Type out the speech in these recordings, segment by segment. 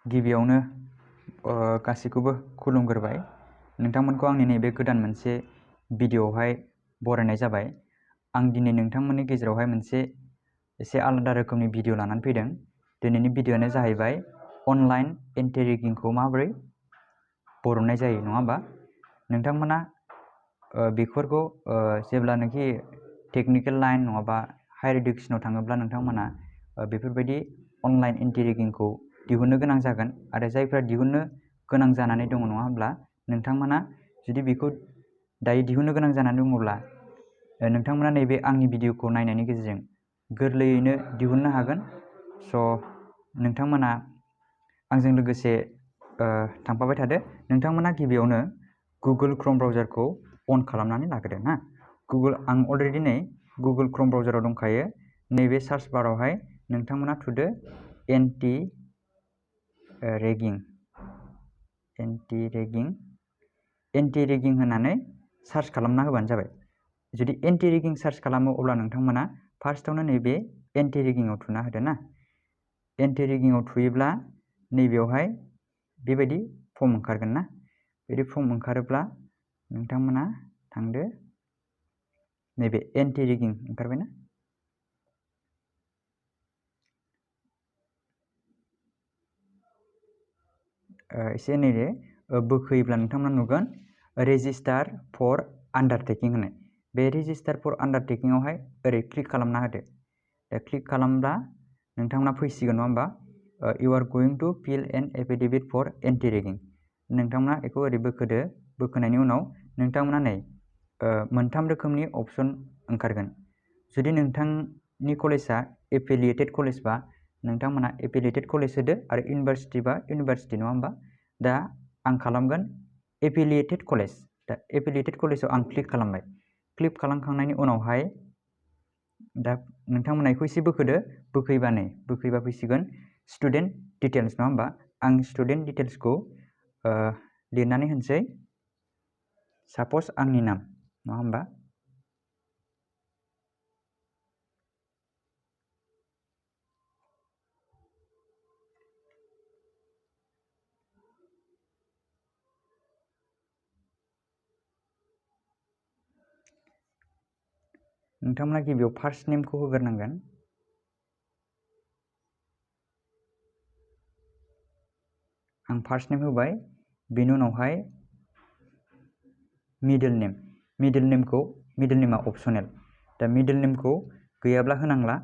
गिबियावनो गासैखौबो खुलुमग्रोबाय नोंथांमोनखौ आंनि नैबे गोदान मोनसे भिडिअआवहाय बरायनाय जाबाय। आं दिनै नोंथांमोननि गेजेरावहाय मोनसे एसे आलादा रोखोमनि भिडिअ लानानै फैदों। दिनैनि भिडिअआनो जाहैबाय अनलाइन एन्टि रेगिंखौ माबोरै बरननाय जायो, नङा होमबा? नोंथांमोना बेफोरखौ जेब्लानोखि टेक्निकेल लाइन नङाबा हायार इडुकेसनाव थाङोब्ला नोंथांमोना बेफोरबायदि अनलाइन एन्टि रेगिंखौ दिहुननो गोनां जागोन आरो जायफ्रा दिहुननो गोनां जानानै दङ, नङा होमब्ला? नोंथांमोना जुदि बेखौ दायो दिहुननो गोनां जानानै दङब्ला नोंथांमोना नैबे आंनि भिडिअखौ नायनायनि गेजेरजों गोरलैयैनो दिहुननो हागोन। नोंथांमोना आंजों लोगोसे थांफाबाय थादो। नोंथांमोना गिबियावनो गुगोल क्रोम ब्राउजारखौ अन खालामनानै लाग्रोदो ना। आं अलरेडि नै गुगोल क्रोम ब्राउजाराव दंखायो। नैबे सार्च बारावहाय नोंथांमोना थुदो एन्टि रेगिं होननानै सार्च खालामना होबानो जाबाय। जुदि एन्टि रेगिं सार्च खालामो अब्ला नोंथांमोना फार्स्टआवनो नैबे एन्टि रेगिंआव थुना होदो ना। एन्टि रेगिंआव थुयोब्ला नैबेयावहाय बेबायदि फर्म ओंखारगोन ना। बिदि फर्म ओंखारोब्ला नोंथांमोना थांदो, नैबे एन्टि रेगिं ओंखारबायना। एसे नैबे बोखोयोब्ला नोंथांमोना नुगोन रेजिस्टार फर आन्डारटेकिं होननाय। बे रेजिस्टार फर आन्डारटेकिंआवहाय ओरै क्लिक खालामना होदो। दा क्लिक खालामब्ला नोंथांमोना फैसिगोन, नङा होमबा? You are going to fill an affidavit for anti ragging. नोंथांमोना बेखौ ओरै बोखोदो। बोखोनायनि उनाव नोंथांमोना नै मोनथाम रोखोमनि अपसन ओंखारगोन। जुदि नोंथांनि कलेजआ एफिलिएटेड कलेजबा नोंथांमोना एफिलिएटेड कलेज होदो आरो इउनिभारसिटि बा इउनिभारसिटि, नङा होमबा? दा आं खालामगोन एफिलिएटेड कलेज। दा एफिलिएटेड कलेजाव आं क्लिक खालामबाय। क्लिक खालामखांनायनि उनावहाय दा नोंथांमोना बेखौ एसे बोखोदो। बोखैबा फैसिगोन स्टुडेन्ट डिटेल्स, नङा होमबा? आं स्टुडेन्ट डिटेल्सखौ लिरनानै होनोसै। साप'ज आंनि नाम, नङा होमबा? नोंथांमोना गिबियाव फार्स्ट नेमखौ होग्रोनांगोन। आं फार्स्ट नेम होबाय। बेनि उनावहाय मिडल नेम। मिडल नेमा अपसनेल। दा मिडल नेमखौ गैयाब्ला होनांला।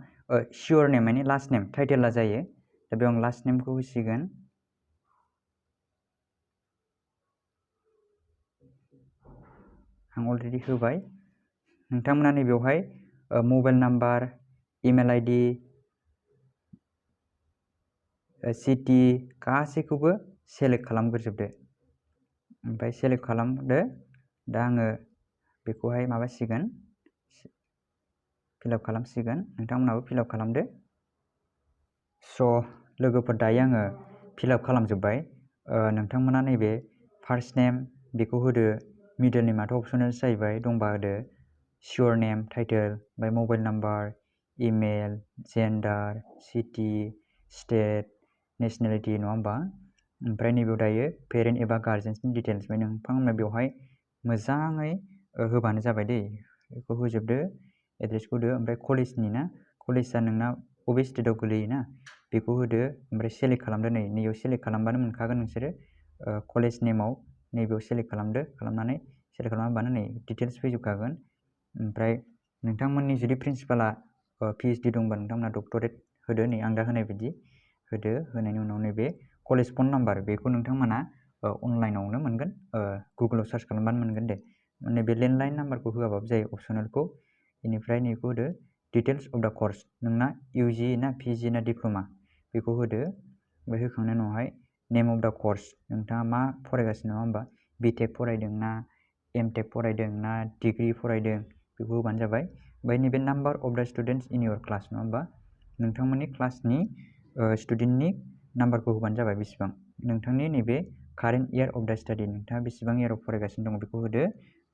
सियर नेम माने लास्ट नेम, टाइटेला जायो। दा बेयाव आं लास्ट नेमखौ होसिगोन। आं अलरेडि होबाय। नोंथांमोना नैबेयावहाय mobile number, email ID, city गासैखौबो सेलेक्ट खालामग्रोजोबदो। ओमफ्राय सेलेक्ट खालामदो। दा आङो बेखौहाय माबासिगोन, फिलआप खालामसिगोन। नोंथांमोनाबो फिलआप खालामदो। लोगोफोर, दायो आङो फिलआप खालामजोब्बाय। नोंथांमोना नैबे फार्स्ट नेम बेखौ होदो। मिडल नेमाथ' अपसनेल जाहैबाय, दंबा होदो। सियर नेम, टाइटेल, ओमफ्राय mobile number, email, gender, city, state, nationality, नङा होमबा? ओमफ्राय नैबेयाव दायो पेरेन्ट एबा गार्जेन्सनि डिटेल्स। ओमफ्राय नोंथांमोना बेवहाय मोजाङै होबानो जाबाय दै। बेखौ होजोबदो, एड्रेसखौ होदो। ओमफ्राय कलेजनि ना, कलेजआ नोंना बबे स्टेटआव गोलैयोना बेखौ होदो। ओमफ्राय सेलेक्ट खालामदो। नैबेयाव सेलेक्ट खालामबानो मोनखागोन नोंसोरो। कलेज नेमाव नैबेयाव सेलेक्ट खालामदो। खालामनानै सेलेक्ट खालामबानो नै डिटेल्स फैजोबखागोन। ओमफ्राय नोंथांमोननि जुदि प्रिन्सिपाला PhD दंबा नोंथांमोना डक्टरेट होदो। नै आं दा होनाय बायदि होदो। होनायनि उनाव नैबे कलेज फन नाम्बार बेखौ नोंथांमोना अनलाइनावनो मोनगोन। गुगोलाव सार्च खालामबानो मोनगोन दे। नैबे लेन्डलाइन नाम्बारखौ होआबाबो जायो, अपसनेलखौ। बेनिफ्राय नैखौ होदो डिटेल्स अफ द कर्स। नोंना UG ना PG ना डिप्ल'मा बेखौ होदो। ओमफ्राय होखांनायनि उनावहाय नेम अफ द कर्स, नोंथाङा मा फरायगासिनो, नङा होमबा? BTech फरायदों ना MTech फरायदों ना डिग्रि फरायदों बेखौ होबानो जाबाय। ओमफ्राय नैबे नाम्बार अफ द स्टुडेन्टस इन इयर क्लास, नङा होमबा? नोंथांमोननि क्लासनि स्टुडेन्टनि नाम्बारखौ होबानो जाबाय। बेसेबां नोंथांनि नैबे current year of the study, नोंथाङा बेसेबां इयाराव फरायगासिनो दङ बेखौ होदो।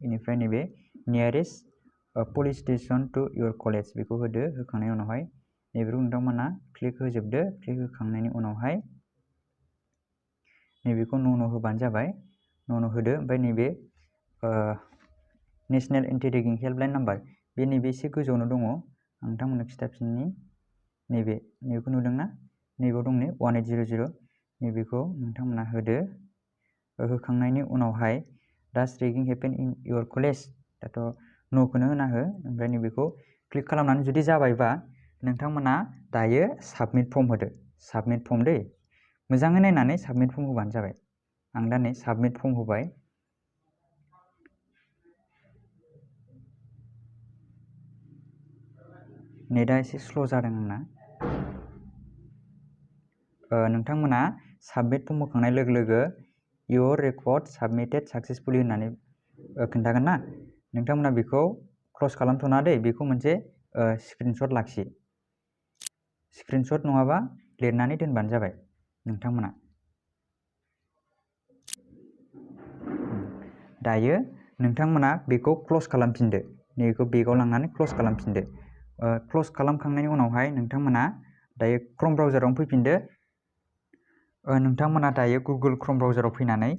बेनिफ्राय नैबे nearest police station to your college बेखौ होदो। होखांनायनि उनावहाय नैबेखौ नोंथांमोना क्लिक होजोबदो। क्लिक होखांनायनि उनावहाय नैबेखौ न' होबानो जाबाय, न' होदो। ओमफ्राय नैबे नेशनेल एन्टि रेगिं हेल्पलाइन नाम्बार, बे नैबे एसे गोजौआवनो दङ। आं नोंथांमोननो खिथाफिननि, नैबेखौ नुदोंना? नैबेयाव दं नै 1800, नैबेखौ नोंथांमोना होदो। होखांनायनि उनावहाय डास रेगिं हेपेन इन योर कलेज, दाथ' न'खौनो होना हो। ओमफ्राय नैबेखौ क्लिक खालामनानै जुदि जाबायबा नोंथांमोना दायो साबमिट फर्म होदो। साबमिट फर्म दै, मोजाङै नायनानै साबमिट फर्म होबानो जाबाय। आं दा नै साबमिट फर्म होबाय। नेटआ एसे स्ल' जादों आंना। नोंथांमोना साबमिट फर्म होखांनाय लोगो लोगो योर रेकर्ड साबमिटेड साक्सेसफुलि होननानै खोन्थागोन ना। नोंथांमोना बेखौ क्लस खालामथ'ना दै, बेखौ मोनसे स्क्रिनशट लाखि। स्क्रिनशट नङाबा लिरनानै दोनबानो जाबाय नोंथांमोना। दायो नोंथांमोना बेखौ क्लस खालामफिनदो, नैबेखौ बेगाव लांनानै क्लस खालामफिनदो। क्लस खालामखांनायनि उनावहाय नोंथांमोना दायो क्रोम ब्राउजारावनो फैफिनदो। नोंथांमोना दायो गुगोल क्रोम ब्राउजाराव फैनानै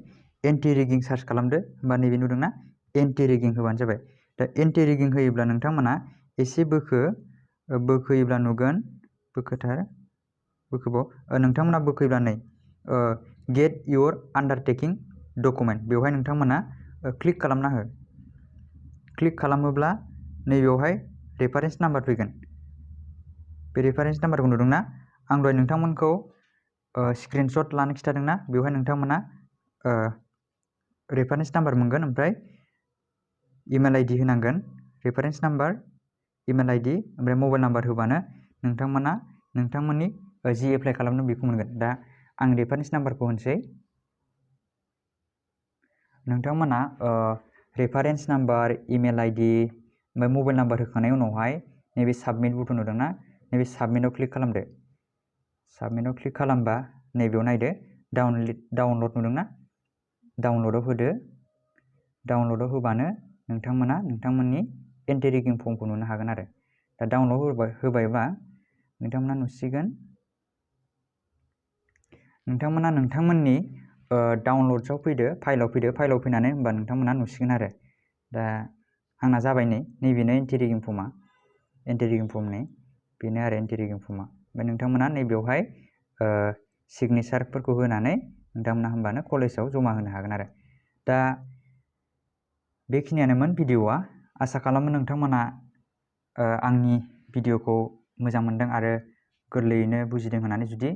एन्टि रेगिं सार्च खालामदो। होमबा नैबे नुदोंना, एन्टि रेगिं होबानो जाबाय। दा एन्टि रेगिं होयोब्ला नोंथांमोना एसे बोखोयोब्ला नुगोन, बोखोबाव नोंथांमोना बोखोयोब्ला नै गेट योर आन्डारटेकिं डकुमेन्ट, बेवहाय नोंथांमोना क्लिक खालामना हो। क्लिक खालामोब्ला नैबेवहाय रेफारेन्स नाम्बार फैगोन। बे रेफारेन्स नाम्बारखौ नुदोंना? आं दहाय नोंथांमोनखौ स्क्रिनशट लानो खिथादोंना, बेवहाय नोंथांमोना रेफारेन्स नाम्बार मोनगोन, ओमफ्राय इमेल आइडि होनांगोन। रेफारेन्स नाम्बार, इमेल आइडि, ओमफ्राय मबाइल नाम्बार होबानो नोंथांमोना नोंथांमोननि जि एप्लाइ खालामदों बेखौ मोनगोन। दा आं रेफारेन्स नाम्बारखौ होनोसै। नोंथांमोना रेफारेन्स नाम्बार, इमेल आइडि, ओमफ्राय मबाइल नाम्बार होखांनायनि उनावहाय नैबे साबमिट बुटन नुदोंना, नैबे साबमिटआव क्लिक खालामदो। साबमिटआव क्लिक खालामबा नैबेयाव नायदो डाउनलड नुदोंना, डाउनलडआव होदो। डाउनलडआव होबानो नोंथांमोना नोंथांमोननि एन्टि रेगिं फर्मखौ नुनो हागोन आरो। दा डाउनलड होबायबा नोंथांमोना नुसिगोन। नोंथांमोना नोंथांमोननि डाउनलड्सआव फैदो, फाइलाव फैनानै होमबा नोंथांमोना नुसिगोन आरो। दा आंना जाबाय नै, नैबेनो एन्टि रेगिं फर्मआ, एन्टि रेगिं फर्मनि बेनो आरो एन्टि रेगिं फर्मआ। ओमफ्राय नोंथांमोना नैबेयावहाय सिगनेचारफोरखौ होनानै नोंथांमोना होमबानो कलेजाव जमा होनो हागोन आरो। दा बेखिनियानोमोन भिडिअ'आ। आसा खालामो नोंथांमोना आंनि भिडिअ'खौ मोजां मोनदों आरो गोरलैयैनो बुजिदों होननानै। जुदि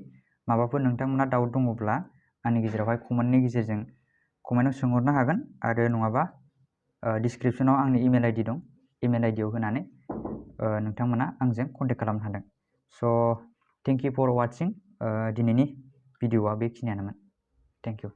माबाफोर नोंथांमोना डाउट दङब्ला आंनि गेजेरावहाय कमेन्टनि गेजेरजों कमेन्टआव सोंहरनो हागोन, आरो नङाबा डिसक्रिपसनाव आंनि इमेल आइडि दं, इमेल आइडियाव होनानै नोंथांमोना आंजों कन्टेक्ट खालामनो हादों। स' थेंक इउ फर वाचिं। दिनैनि भिडिअ'आ बेखिनियानोमोन। Thank you.